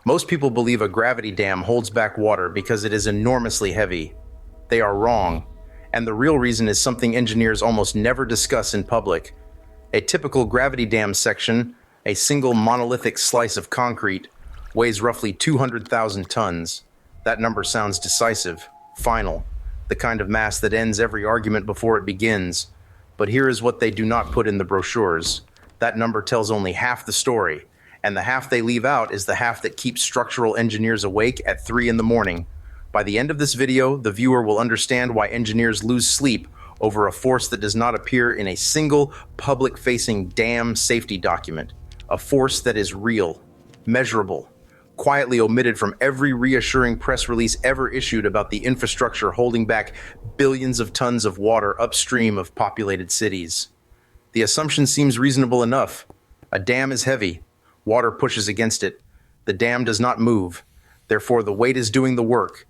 Most people believe a gravity dam holds back water because it is enormously heavy. They are wrong, and the real reason is something engineers almost never discuss in public. A typical gravity dam section, a single monolithic slice of concrete, weighs roughly 200,000 tons. That number sounds decisive, final, the kind of mass that ends every argument before it begins. But here is what they do not put in the brochures. That number tells only half the story, and the half they leave out is the half that keeps structural engineers awake at 3 in the morning. By the end of this video, the viewer will understand why engineers lose sleep over a force that does not appear in a single public-facing dam safety document. A force that is real, measurable, quietly omitted from every reassuring press release ever issued about the infrastructure holding back billions of tons of water upstream of populated cities. The assumption seems reasonable enough. A dam is heavy. Water pushes against it. The dam does not move. Therefore, the weight is doing the work.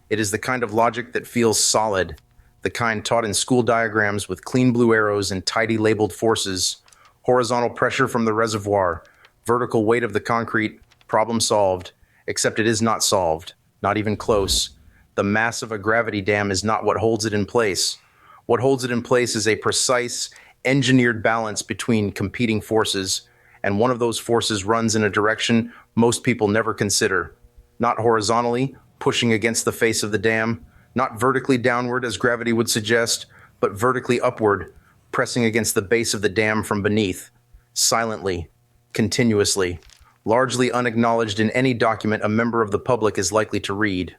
It is the kind of logic that feels solid, the kind taught in school diagrams with clean blue arrows and tidy labeled forces. Horizontal pressure from the reservoir, vertical weight of the concrete, problem solved, except it is not solved, not even close. The mass of a gravity dam is not what holds it in place. What holds it in place is a precise, engineered balance between competing forces, and one of those forces runs in a direction most people never consider. Not horizontally, pushing against the face of the dam, not vertically downward as gravity would suggest, but vertically upward, pressing against the base of the dam from beneath, silently, continuously, largely unacknowledged in any document a member of the public is likely to read.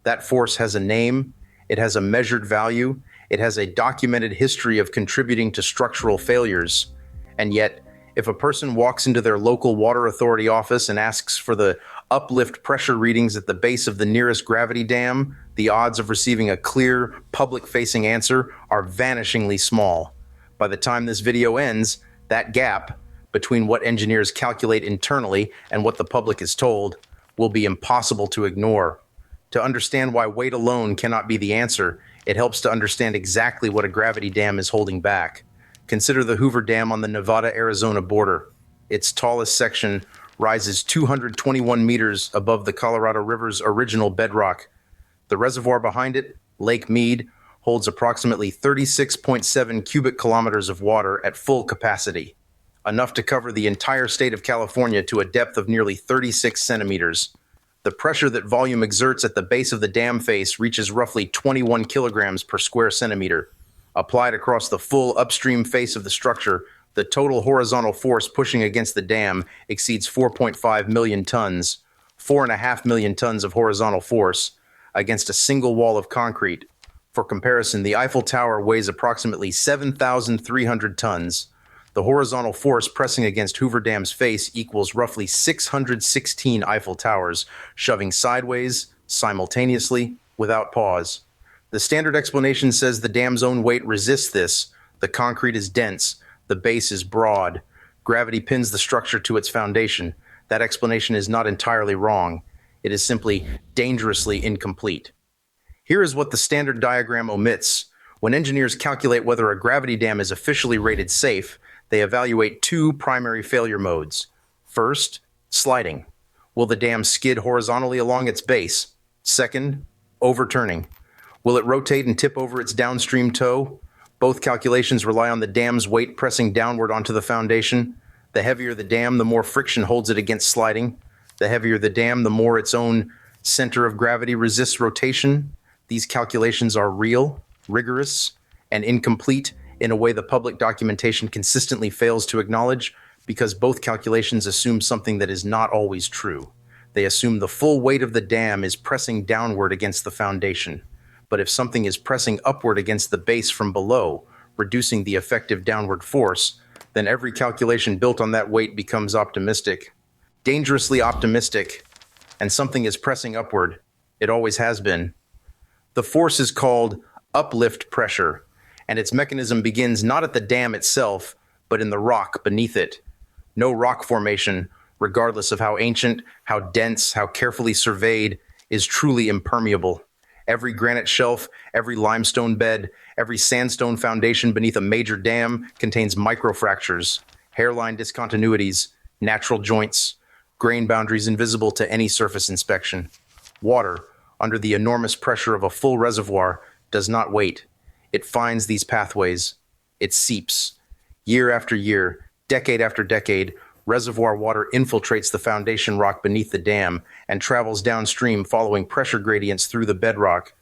That force has a name, it has a measured value, it has a documented history of contributing to structural failures. And yet, if a person walks into their local water authority office and asks for the uplift pressure readings at the base of the nearest gravity dam, the odds of receiving a clear, public-facing answer are vanishingly small. By the time this video ends, that gap between what engineers calculate internally and what the public is told will be impossible to ignore. To understand why weight alone cannot be the answer, it helps to understand exactly what a gravity dam is holding back. Consider the Hoover Dam on the Nevada-Arizona border. Its tallest section rises 221 meters above the Colorado River's original bedrock. The reservoir behind it, Lake Mead, holds approximately 36.7 cubic kilometers of water at full capacity, enough to cover the entire state of California to a depth of nearly 36 centimeters. The pressure that volume exerts at the base of the dam face reaches roughly 21 kilograms per square centimeter. Applied across the full upstream face of the structure, the total horizontal force pushing against the dam exceeds 4.5 million tons, 4.5 million tons of horizontal force, against a single wall of concrete. For comparison, the Eiffel Tower weighs approximately 7,300 tons. The horizontal force pressing against Hoover Dam's face equals roughly 616 Eiffel Towers, shoving sideways, simultaneously, without pause. The standard explanation says the dam's own weight resists this. The concrete is dense. The base is broad. Gravity pins the structure to its foundation. That explanation is not entirely wrong. It is simply dangerously incomplete. Here is what the standard diagram omits. When engineers calculate whether a gravity dam is officially rated safe, they evaluate two primary failure modes. First, sliding. Will the dam skid horizontally along its base? Second, overturning. Will it rotate and tip over its downstream toe? Both calculations rely on the dam's weight pressing downward onto the foundation. The heavier the dam, the more friction holds it against sliding. The heavier the dam, the more its own center of gravity resists rotation. These calculations are real, rigorous, and incomplete in a way the public documentation consistently fails to acknowledge, because both calculations assume something that is not always true. They assume the full weight of the dam is pressing downward against the foundation. But if something is pressing upward against the base from below, reducing the effective downward force, then every calculation built on that weight becomes optimistic. Dangerously optimistic. And something is pressing upward. It always has been. The force is called uplift pressure, and its mechanism begins not at the dam itself, but in the rock beneath it. No rock formation, regardless of how ancient, how dense, how carefully surveyed, is truly impermeable. Every granite shelf, every limestone bed, every sandstone foundation beneath a major dam contains microfractures, hairline discontinuities, natural joints, grain boundaries invisible to any surface inspection. Water, under the enormous pressure of a full reservoir, does not wait. It finds these pathways. It seeps. Year after year, decade after decade, reservoir water infiltrates the foundation rock beneath the dam and travels downstream following pressure gradients through the bedrock.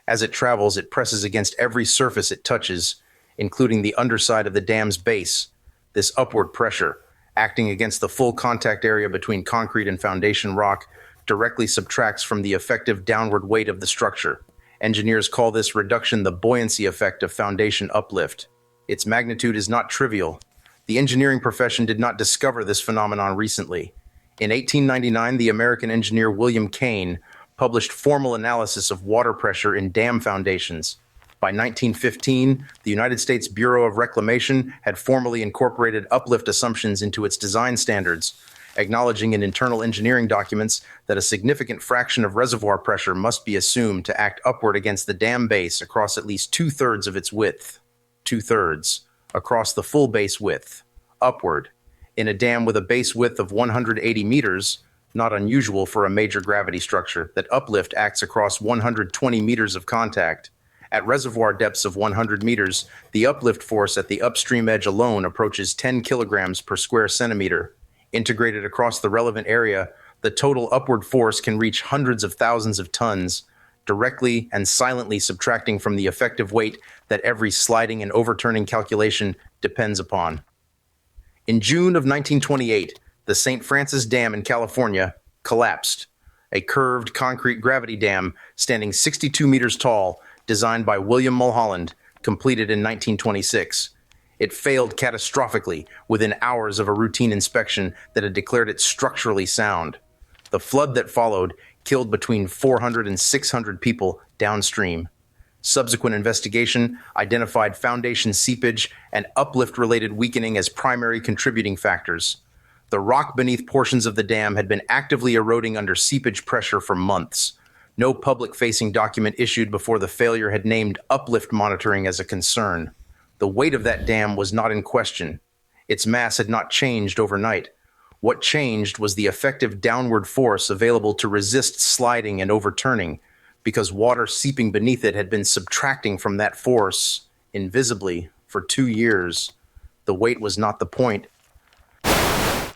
As it travels, it presses against every surface it touches, including the underside of the dam's base. This upward pressure, acting against the full contact area between concrete and foundation rock, directly subtracts from the effective downward weight of the structure. Engineers call this reduction the buoyancy effect of foundation uplift. Its magnitude is not trivial. The engineering profession did not discover this phenomenon recently. In 1899, the American engineer William Kane published formal analysis of water pressure in dam foundations. By 1915, the United States Bureau of Reclamation had formally incorporated uplift assumptions into its design standards, acknowledging in internal engineering documents that a significant fraction of reservoir pressure must be assumed to act upward against the dam base across at least two-thirds of its width. Two-thirds, across the full base width, upward. In a dam with a base width of 180 meters, not unusual for a major gravity structure, that uplift acts across 120 meters of contact. At reservoir depths of 100 meters, the uplift force at the upstream edge alone approaches 10 kilograms per square centimeter. Integrated across the relevant area, the total upward force can reach hundreds of thousands of tons, directly and silently subtracting from the effective weight that every sliding and overturning calculation depends upon. In June of 1928, the St. Francis Dam in California collapsed. A curved concrete gravity dam standing 62 meters tall, designed by William Mulholland, completed in 1926. It failed catastrophically within hours of a routine inspection that had declared it structurally sound. The flood that followed killed between 400 and 600 people downstream. Subsequent investigation identified foundation seepage and uplift-related weakening as primary contributing factors. The rock beneath portions of the dam had been actively eroding under seepage pressure for months. No public-facing document issued before the failure had named uplift monitoring as a concern. The weight of that dam was not in question. Its mass had not changed overnight. What changed was the effective downward force available to resist sliding and overturning, because water seeping beneath it had been subtracting from that force, invisibly, for 2 years. The weight was not the point.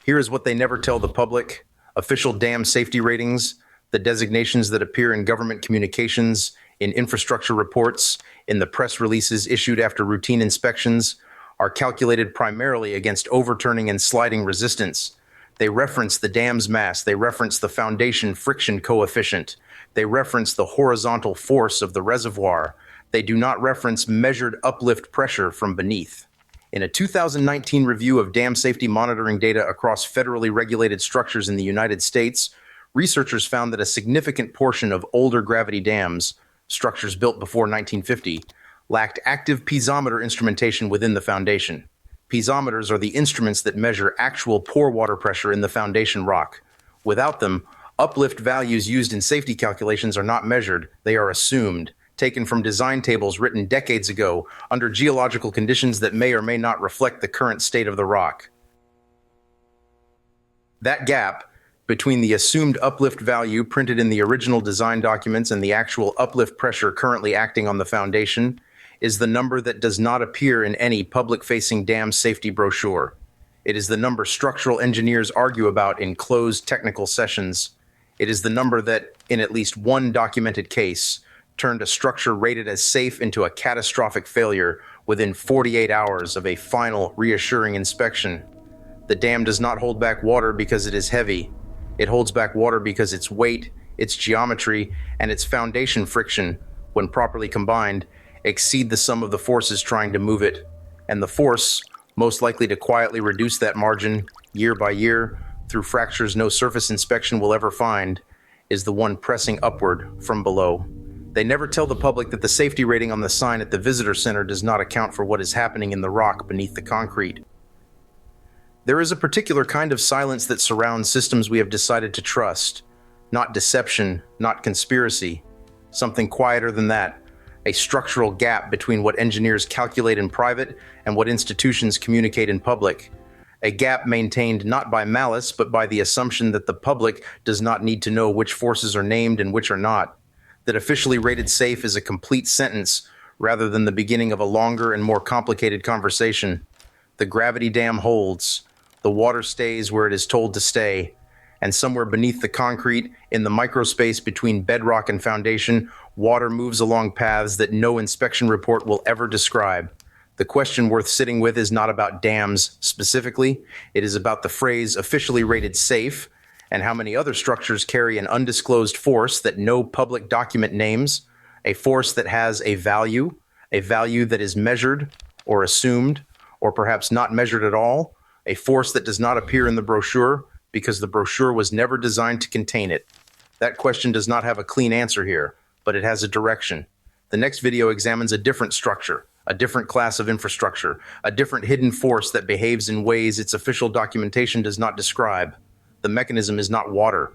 Here is what they never tell the public: official dam safety ratings, the designations that appear in government communications, in infrastructure reports, in the press releases issued after routine inspections, are calculated primarily against overturning and sliding resistance. They reference the dam's mass, they reference the foundation friction coefficient, they reference the horizontal force of the reservoir. They do not reference measured uplift pressure from beneath. In a 2019 review of dam safety monitoring data across federally regulated structures in the United States, researchers found that a significant portion of older gravity dams, structures built before 1950, lacked active piezometer instrumentation within the foundation. Piezometers are the instruments that measure actual pore water pressure in the foundation rock. Without them, uplift values used in safety calculations are not measured, they are assumed, taken from design tables written decades ago under geological conditions that may or may not reflect the current state of the rock. That gap between the assumed uplift value printed in the original design documents and the actual uplift pressure currently acting on the foundation is the number that does not appear in any public-facing dam safety brochure. It is the number structural engineers argue about in closed technical sessions. It is the number that, in at least one documented case, turned a structure rated as safe into a catastrophic failure within 48 hours of a final, reassuring inspection. The dam does not hold back water because it is heavy. It holds back water because its weight, its geometry, and its foundation friction, when properly combined, exceed the sum of the forces trying to move it. And the force, most likely to quietly reduce that margin, year by year, through fractures no surface inspection will ever find, is the one pressing upward from below. They never tell the public that the safety rating on the sign at the visitor center does not account for what is happening in the rock beneath the concrete. There is a particular kind of silence that surrounds systems we have decided to trust. Not deception, not conspiracy. Something quieter than that. A structural gap between what engineers calculate in private and what institutions communicate in public. A gap maintained not by malice, but by the assumption that the public does not need to know which forces are named and which are not. That officially rated safe is a complete sentence rather than the beginning of a longer and more complicated conversation. The gravity dam holds. The water stays where it is told to stay. And somewhere beneath the concrete, in the microspace between bedrock and foundation, water moves along paths that no inspection report will ever describe. The question worth sitting with is not about dams specifically. It is about the phrase officially rated safe and how many other structures carry an undisclosed force that no public document names, a force that has a value that is measured or assumed, or perhaps not measured at all, a force that does not appear in the brochure because the brochure was never designed to contain it. That question does not have a clean answer here, but it has a direction. The next video examines a different structure, a different class of infrastructure, a different hidden force that behaves in ways its official documentation does not describe. The mechanism is not water,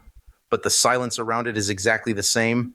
but the silence around it is exactly the same.